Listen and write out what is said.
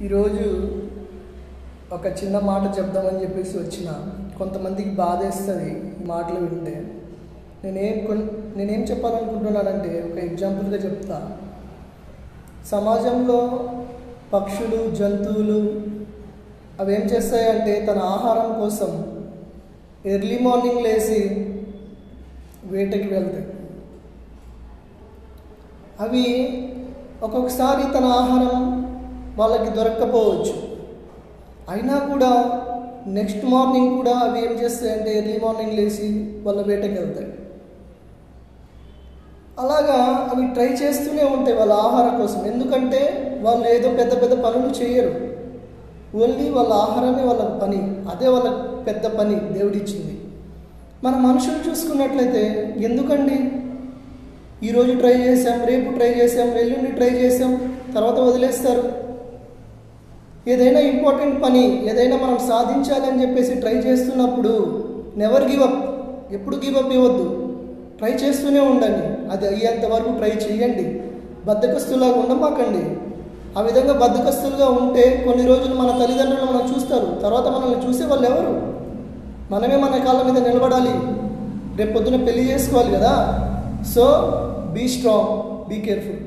ఈరోజు ఒక చిన్న మాట చెప్దామని చెప్పేసి వచ్చిన కొంతమందికి బాధేస్తుంది ఈ మాటలు వింటే. నేనేం చెప్పాలనుకుంటున్నానంటే ఒక ఎగ్జాంపుల్గా చెప్తా. సమాజంలో పక్షులు, జంతువులు అవి ఏం చేస్తాయంటే తన ఆహారం కోసం ఎర్లీ మార్నింగ్ లేచి వేటకి వెళ్తాయి. అవి ఒక్కొక్కసారి తన ఆహారం వాళ్ళకి దొరక్కపోవచ్చు, అయినా కూడా నెక్స్ట్ మార్నింగ్ కూడా అవి ఏం చేస్తాయంటే ఎర్లీ మార్నింగ్ లేచి వాళ్ళ వేటకి వెళ్తాయి. అలాగా అవి ట్రై చేస్తూనే ఉంటాయి వాళ్ళ ఆహారం కోసం. ఎందుకంటే వాళ్ళు ఏదో పెద్ద పెద్ద పనులు చేయరు, ఓన్లీ వాళ్ళ ఆహారమే వాళ్ళ పని, అదే వాళ్ళ పెద్ద పని దేవుడిచ్చింది. మన మనుషులు చూసుకున్నట్లయితే ఎందుకండి ఈరోజు ట్రై చేసాం, రేపు ట్రై చేసాం, ఎల్లుండి ట్రై చేసాం, తర్వాత వదిలేస్తారు. ఏదైనా ఇంపార్టెంట్ పని, ఏదైనా మనం సాధించాలి అని చెప్పేసి ట్రై చేస్తున్నప్పుడు నెవర్ గివ్ అప్, ఎప్పుడు గివ్ అప్ ఇవ్వద్దు, ట్రై చేస్తూనే ఉండండి. అది అయ్యేంత వరకు ట్రై చేయండి. బద్ధకస్తులాగా ఉండమాకండి. ఆ విధంగా బద్ధకస్తులుగా ఉంటే కొన్ని రోజులు మన తల్లిదండ్రులు మనం చూస్తారు, తర్వాత మనల్ని చూసే వాళ్ళు ఎవరు? మనమే మన కాళ్ళ మీద నిలబడాలి, రేపు పొద్దున పెళ్లి చేసుకోవాలి కదా. So be strong, be careful.